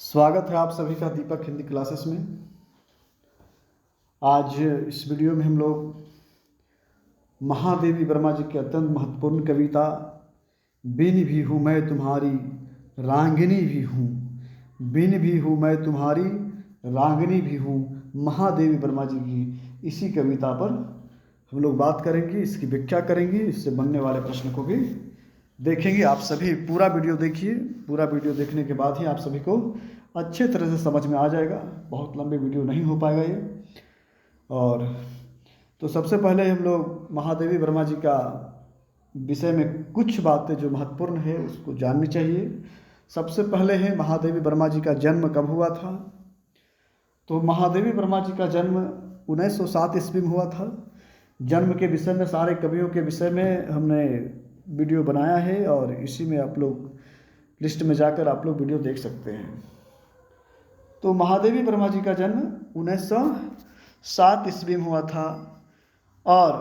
स्वागत है आप सभी का दीपक हिंदी क्लासेस में। आज इस वीडियो में हम लोग महादेवी वर्मा जी की अत्यंत महत्वपूर्ण कविता बिन भी हूँ मैं तुम्हारी रांगिनी भी हूँ, बिन भी हूँ मैं तुम्हारी रांगिनी भी हूँ, महादेवी वर्मा जी की इसी कविता पर हम लोग बात करेंगे, इसकी व्याख्या करेंगे, इससे बनने वाले प्रश्न को भी देखेंगे। आप सभी पूरा वीडियो देखिए, पूरा वीडियो देखने के बाद ही आप सभी को अच्छे तरह से समझ में आ जाएगा। बहुत लंबी वीडियो नहीं हो पाएगा ये। और तो सबसे पहले हम लोग महादेवी वर्मा जी का विषय में कुछ बातें जो महत्वपूर्ण है उसको जाननी चाहिए। सबसे पहले है महादेवी वर्मा जी का जन्म कब हुआ था। तो महादेवी वर्मा जी का जन्म 1907 ईस्वी में हुआ था। जन्म के विषय में सारे कवियों के विषय में हमने वीडियो बनाया है और इसी में आप लोग लिस्ट में जाकर आप लोग वीडियो देख सकते हैं। तो महादेवी वर्मा जी का जन्म 1907 ईस्वी में हुआ था और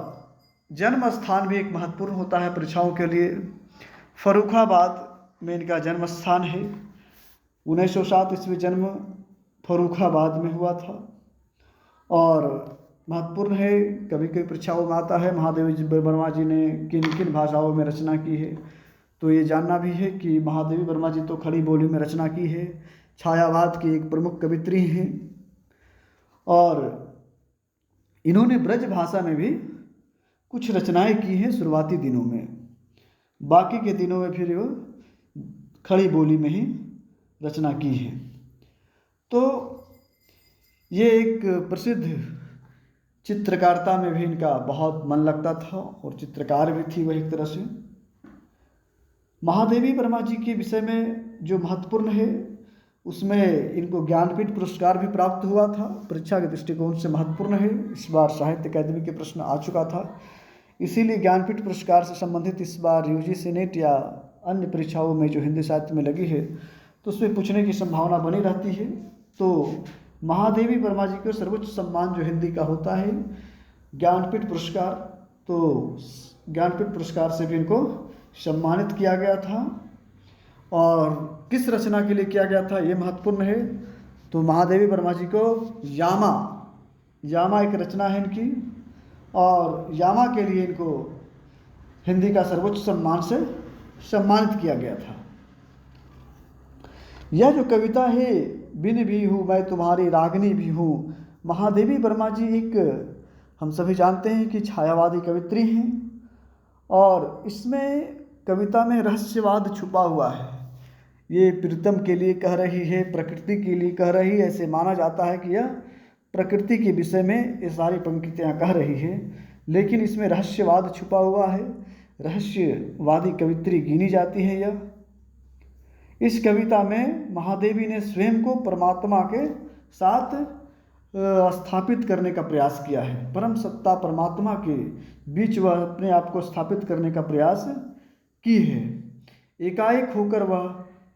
जन्म स्थान भी एक महत्वपूर्ण होता है परीक्षाओं के लिए। फर्रुखाबाद में इनका जन्म स्थान है। 1907 ईस्वी जन्म फर्रुखाबाद में हुआ था और महत्वपूर्ण है। कभी कभी परीक्षाओं में आता है महादेवी वर्मा जी ने किन किन भाषाओं में रचना की है। तो ये जानना भी है कि महादेवी वर्मा जी तो खड़ी बोली में रचना की है, छायावाद की एक प्रमुख कवित्री हैं और इन्होंने ब्रज भाषा में भी कुछ रचनाएं की हैं शुरुआती दिनों में। बाकी के दिनों में फिर वो खड़ी बोली में ही रचना की है। तो ये एक प्रसिद्ध चित्रकारिता में भी इनका बहुत मन लगता था और चित्रकार भी थी वह एक तरह से। महादेवी वर्मा जी के विषय में जो महत्वपूर्ण है उसमें इनको ज्ञानपीठ पुरस्कार भी प्राप्त हुआ था। परीक्षा के दृष्टिकोण से महत्वपूर्ण है। इस बार साहित्य अकादमी के प्रश्न आ चुका था, इसीलिए ज्ञानपीठ पुरस्कार से संबंधित इस बार यूजीसी नेट या अन्य परीक्षाओं में जो हिंदी साहित्य में लगी है तो उसमें पूछने की संभावना बनी रहती है। तो महादेवी वर्मा जी को सर्वोच्च सम्मान जो हिंदी का होता है ज्ञानपीठ पुरस्कार, तो ज्ञानपीठ पुरस्कार से भी इनको सम्मानित किया गया था। और किस रचना के लिए किया गया था ये महत्वपूर्ण है। तो महादेवी वर्मा जी को यामा एक रचना है इनकी और यामा के लिए इनको हिंदी का सर्वोच्च सम्मान से सम्मानित किया गया था। यह जो कविता है बिन भी हूँ मैं तुम्हारी रागिनी भी हूँ, महादेवी वर्मा जी एक हम सभी जानते हैं कि छायावादी कवित्री हैं और इसमें कविता में रहस्यवाद छुपा हुआ है। ये प्रीतम के लिए कह रही है, प्रकृति के लिए कह रही है। ऐसे माना जाता है कि यह प्रकृति के विषय में ये सारी पंक्तियाँ कह रही है, लेकिन इसमें रहस्यवाद छुपा हुआ है। रहस्यवादी कवित्री गिनी जाती है यह। इस कविता में महादेवी ने स्वयं को परमात्मा के साथ स्थापित करने का प्रयास किया है। परम सत्ता परमात्मा के बीच वह अपने आप को स्थापित करने का प्रयास की है। एकाएक होकर वह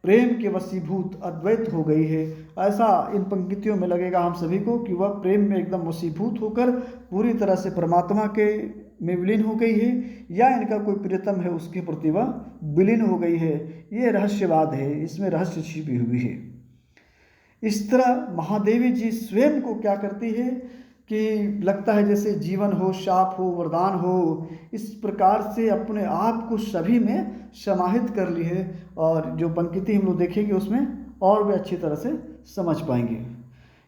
प्रेम के वशीभूत अद्वैत हो गई है। ऐसा इन पंक्तियों में लगेगा हम सभी को कि वह प्रेम में एकदम वशीभूत होकर पूरी तरह से परमात्मा के में विलीन हो गई है, या इनका कोई प्रियतम है उसके प्रति वह विलीन हो गई है। ये रहस्यवाद है, इसमें रहस्य छिपी हुई है। इस तरह महादेवी जी स्वयं को क्या करती है कि लगता है जैसे जीवन हो, शाप हो, वरदान हो, इस प्रकार से अपने आप को सभी में समाहित कर ली है। और जो पंक्ति हम लोग देखेंगे उसमें और भी अच्छी तरह से समझ पाएंगे।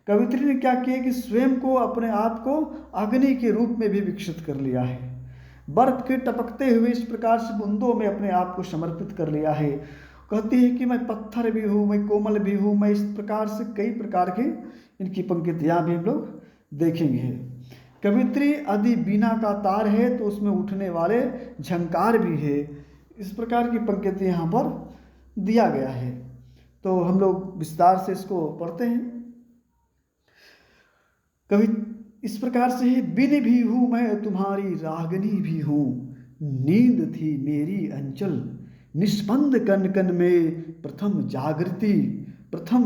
कवित्री ने क्या किया कि स्वयं को अपने आप को अग्नि के रूप में भी विकसित कर लिया है। बर्फ के टपकते हुए इस प्रकार से बूंदों में अपने आप को समर्पित कर लिया है। कहती है कि मैं पत्थर भी हूँ, मैं कोमल भी हूँ, मैं इस प्रकार से कई प्रकार की इनकी पंक्तियाँ भी हम लोग देखेंगे। कवित्री यदि बीना का तार है तो उसमें उठने वाले झंकार भी है। इस प्रकार की पंक्ति यहाँ पर दिया गया है। तो हम लोग विस्तार से इसको पढ़ते हैं। कवि इस प्रकार से है, बिन भी हूँ मैं तुम्हारी रागिनी भी हूँ, नींद थी मेरी अंचल निष्पंद कन कन में, प्रथम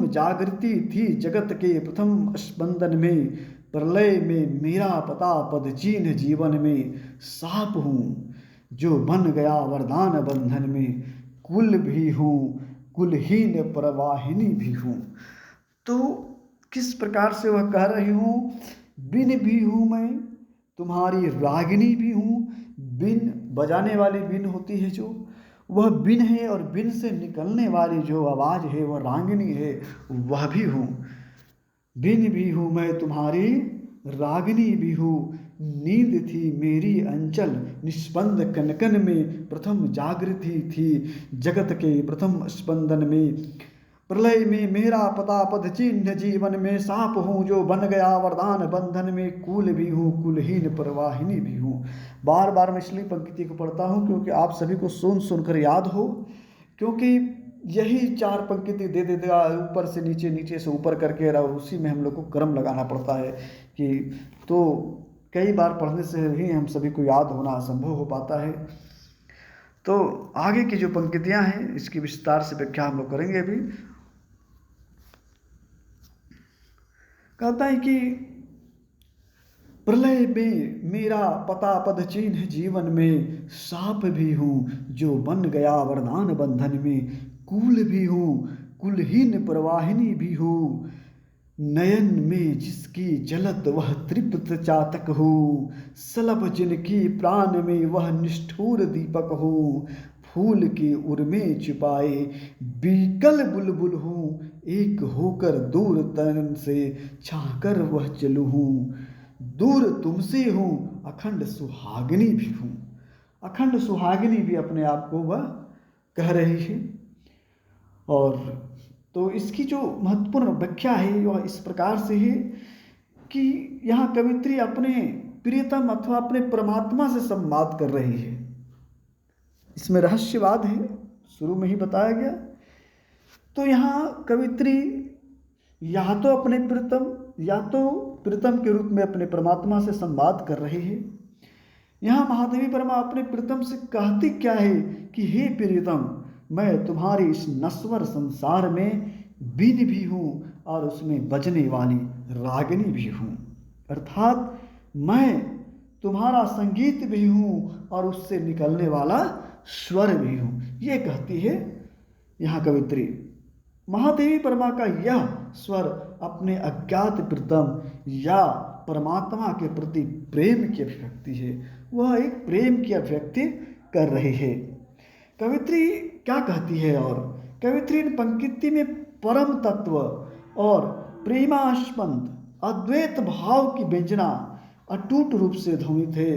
जागृति थी जगत के प्रथम स्पंदन में, प्रलय में मेरा पता पद चिन्ह जीवन में, साप हूँ जो बन गया वरदान बंधन में, कुल भी हूँ कुलहीन प्रवाहिनी भी हूँ। तो किस प्रकार से वह कह रही हूँ, बिन भी हूँ मैं तुम्हारी रागिनी भी हूँ। बिन बजाने वाली बिन होती है जो, वह बिन है, और बिन से निकलने वाली जो आवाज़ है वह रागिनी है, वह भी हूँ। बिन भी हूँ मैं तुम्हारी रागिनी भी हूँ। नींद थी मेरी अंचल निस्पंद कनकन में, प्रथम जागृति थी जगत के प्रथम स्पंदन में। प्रलय में मेरा पता पद चिन्ह जीवन में, साप हूँ जो बन गया वरदान बंधन में। कुल भी हूँ कुलहीन प्रवाहिनी भी हूँ। बार बार मैं इसलिए पंक्ति को पढ़ता हूँ क्योंकि आप सभी को सुन सुनकर याद हो, क्योंकि यही 4 पंक्ति दे देगा ऊपर से नीचे, नीचे से ऊपर करके, और उसी में हम लोग को क्रम लगाना पड़ता है कि, तो कई बार पढ़ने से ही हम सभी को याद होना असंभव हो पाता है। तो आगे की जो पंक्तियां हैं इसकी विस्तार से व्याख्या हम लोग करेंगे अभी। कहता है कि प्रलय में मेरा पता पद चिन्ह जीवन में, साप भी हूँ जो बन गया वरदान बंधन में। कुल भी हूँ कुलहीन प्रवाहिनी भी हूँ, नयन में जिसकी जलत वह तृप्त चातक हो। सलभ जिनकी प्राण में वह निष्ठुर दीपक हो। फूल के उर्मे छिपाए बीकल बुलबुल हूँ, एक होकर दूर तन से छाकर वह चलू हूँ। दूर तुमसे हूँ अखंड सुहागिनी भी हूँ। अखंड सुहागिनी भी अपने आप को वह कह रही है। और तो इसकी जो महत्वपूर्ण व्याख्या है वह इस प्रकार से है कि यहाँ कवित्री अपने प्रियतम अथवा अपने परमात्मा से संवाद कर रही है। इसमें रहस्यवाद है, शुरू में ही बताया गया। तो यहाँ कवित्री या तो अपने प्रियतम या तो प्रियतम के रूप में अपने परमात्मा से संवाद कर रही है। यहाँ महादेवी परमा अपने प्रियतम से कहती क्या है कि हे प्रियतम, मैं तुम्हारे इस नश्वर संसार में बिन भी हूँ और उसमें बजने वाली रागिनी भी हूँ, अर्थात मैं तुम्हारा संगीत भी हूँ और उससे निकलने वाला स्वर भी हूँ। ये कहती है यहाँ कवित्री। महादेवी परमा का यह स्वर अपने अज्ञात प्रीतम या परमात्मा के प्रति प्रेम की अभिव्यक्ति है। वह एक प्रेम की अभिव्यक्ति कर रही है। कवित्री क्या कहती है, और कवित्री पंक्ति में परम तत्व और प्रेमास्पंद अद्वैत भाव की व्यंजना अटूट रूप से ध्वनित है।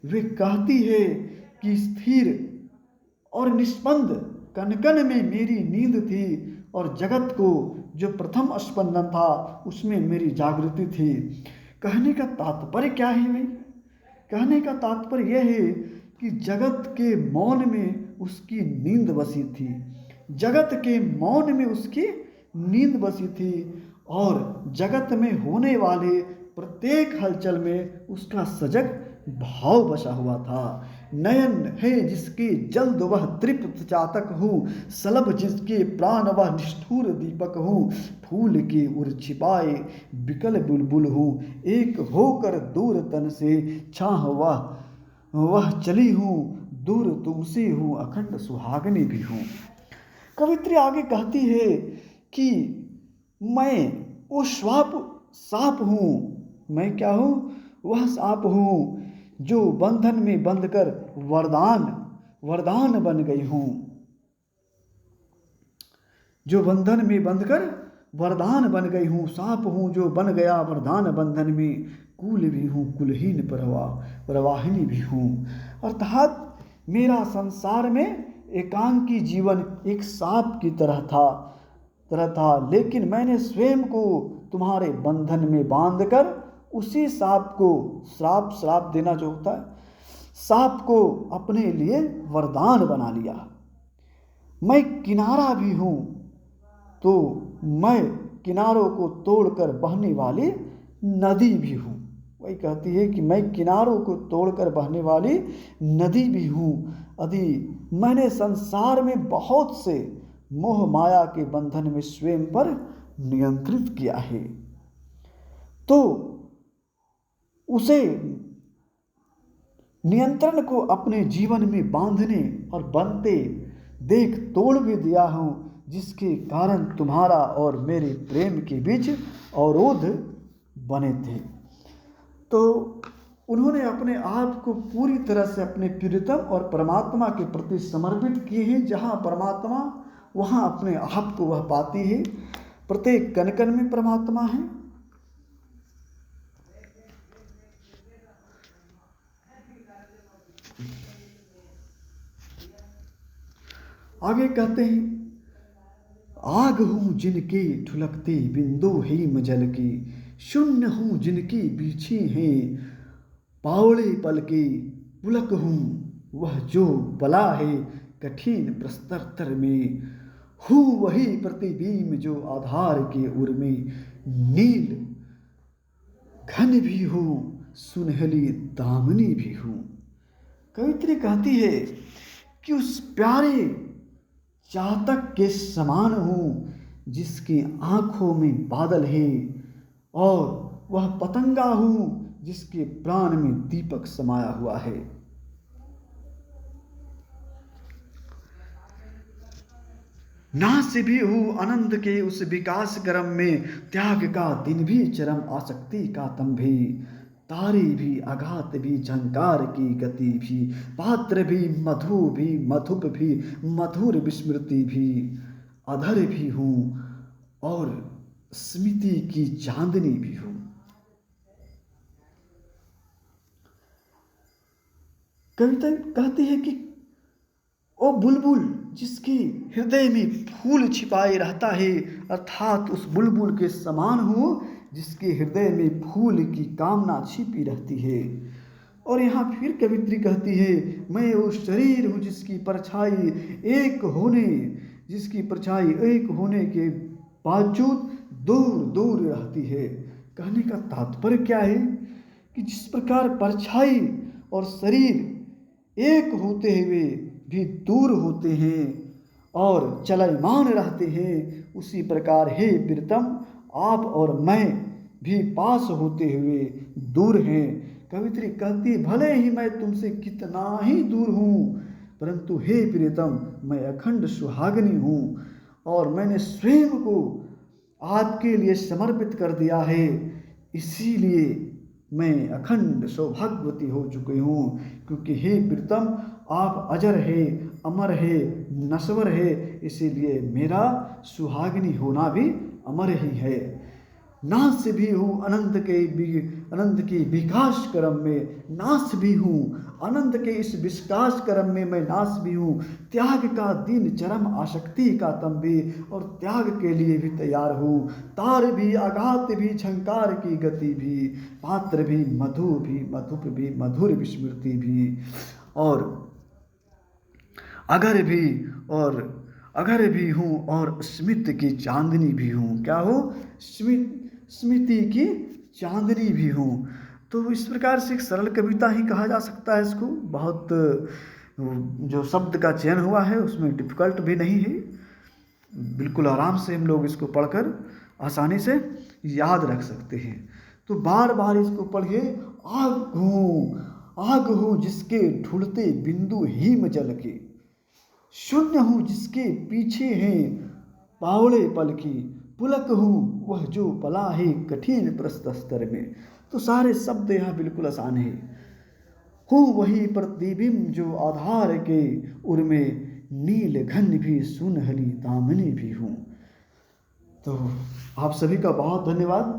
वे कहती है कि स्थिर और निष्पंद कनकन में मेरी नींद थी, और जगत को जो प्रथम स्पंदन था उसमें मेरी जागृति थी। कहने का तात्पर्य क्या है भाई? कहने का तात्पर्य यह है कि जगत के मौन में उसकी नींद बसी थी, जगत के मौन में उसकी नींद बसी थी, और जगत में होने वाले प्रत्येक हलचल में उसका सजग भाव बसा हुआ था। नयन है जिसके जल्द वह तृप्त चातक हूँ, सलभ जिसके प्राण वह निष्ठुर दीपक हूँ। फूल के उर छिपाए बिकल बुलबुल हूँ, एक होकर दूर तन से छाह वह चली हूँ। दूर तुमसे हूँ अखंड सुहागिनी भी हूँ। कवित्री आगे कहती है कि मैं वो साप हूँ। मैं क्या हूँ? वह साप हूँ जो बंधन में बंधकर वरदान बन गई हूँ, जो बंधन में बंधकर वरदान बन गई हूँ। सांप हूँ जो बन गया वरदान बंधन में, कुल भी हूँ कुलहीन प्रवाहिनी भी हूँ। अर्थात मेरा संसार में एकांकी जीवन एक सांप की तरह था, लेकिन मैंने स्वयं को तुम्हारे बंधन में बांधकर उसी सांप को श्राप देना जो होता है, सांप को अपने लिए वरदान बना लिया। मैं किनारा भी हूँ, तो मैं किनारों को तोड़कर बहने वाली नदी भी हूँ। वही कहती है कि मैं किनारों को तोड़कर बहने वाली नदी भी हूँ। यदि मैंने संसार में बहुत से मोह माया के बंधन में स्वयं पर नियंत्रित किया है, तो उसे नियंत्रण को अपने जीवन में बांधने और बनते देख तोड़ भी दिया हूँ। जिसके कारण तुम्हारा और मेरे प्रेम के बीच अवरोध बने थे। तो उन्होंने अपने आप को पूरी तरह से अपने प्रियतम और परमात्मा के प्रति समर्पित किए हैं। जहाँ परमात्मा वहाँ अपने आप को वह पाती है। प्रत्येक कण कण में परमात्मा है। आगे कहते हैं, आग हूँ जिनके ढुलकते बिंदु हिम जल की, शून्य हूँ जिनकी बीछी हैं पावड़े पल के, पुलक हूँ वह जो पला है कठिन प्रस्तर में, हूँ वही प्रतिबिंब जो आधार के उर में, नील घन भी हूँ सुनहली दामनी भी हूँ। कवित्री कहती है कि उस प्यारे चातक के समान हूँ जिसकी आंखों में बादल है, और वह पतंगा हूँ जिसके प्राण में दीपक समाया हुआ है। नाश भी हूँ अनंत के उस विकास क्रम में, त्याग का दिन भी चरम आसक्ति का तम भी, तारे भी आघात भी झंकार की गति भी, पात्र भी मधु भी मधुप भी मधुर विस्मृति भी, अधर भी हूँ और स्मृति की चांदनी भी हूँ। कविता कहती है कि ओ बुलबुल जिसके हृदय में फूल छिपाए रहता है, अर्थात उस बुलबुल के समान हूँ जिसके हृदय में फूल की कामना छिपी रहती है। और यहाँ फिर कवित्री कहती है, मैं वो शरीर हूँ जिसकी परछाई एक होने के बावजूद दूर दूर रहती है। कहने का तात्पर्य क्या है कि जिस प्रकार परछाई और शरीर एक होते हुए भी दूर होते हैं और चलमान रहते हैं, उसी प्रकार हे प्रीतम आप और मैं भी पास होते हुए दूर हैं। कवित्री कहती, भले ही मैं तुमसे कितना ही दूर हूँ, परंतु हे प्रीतम मैं अखंड सुहागिनी हूँ और मैंने स्वयं को आपके लिए समर्पित कर दिया है, इसीलिए मैं अखंड सौभाग्यवती हो चुकी हूँ। क्योंकि हे प्रीतम आप अजर है, अमर है, नश्वर है, इसीलिए मेरा सुहागिनी होना भी अमर ही है। नाश भी हूँ अनंत के विकास क्रम में, नाश भी हूँ अनंत के इस विकास क्रम में मैं नाश भी हूँ। त्याग का दिन चरम आसक्ति का तम भी, और त्याग के लिए भी तैयार हूँ। तार भी आघात भी झंकार की गति भी, पात्र भी मधु भी मधुप भी मधुर विस्मृति भी, और अगर भी हूँ और स्मित की चांदनी भी हूँ। क्या हो? स्मृति की चांदनी भी हूँ। तो इस प्रकार से एक सरल कविता ही कहा जा सकता है इसको। बहुत जो शब्द का चयन हुआ है उसमें डिफिकल्ट भी नहीं है, बिल्कुल आराम से हम लोग इसको पढ़कर आसानी से याद रख सकते हैं। तो बार बार इसको पढ़िए। आग हूँ जिसके ढुलते बिंदु हिम जल के, शून्य हूँ जिसके पीछे हैं पावड़े पल की, पुलक हूँ वह जो पला है कठिन प्रस्तर में। तो सारे शब्द यहाँ बिल्कुल आसान है। हूँ वही प्रतिबिंब जो आधार के उर में, नील घन भी सुनहली दामनी भी हूँ। तो आप सभी का बहुत धन्यवाद,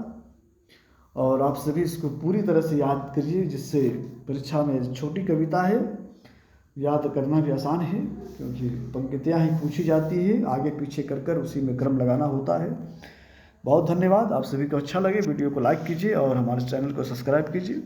और आप सभी इसको पूरी तरह से याद करिए, जिससे परीक्षा में छोटी कविता है, याद करना भी आसान है, क्योंकि पंक्तियाँ ही पूछी जाती है, आगे पीछे कर उसी में क्रम लगाना होता है। बहुत धन्यवाद। आप सभी को अच्छा लगे वीडियो को लाइक कीजिए और हमारे चैनल को सब्सक्राइब कीजिए।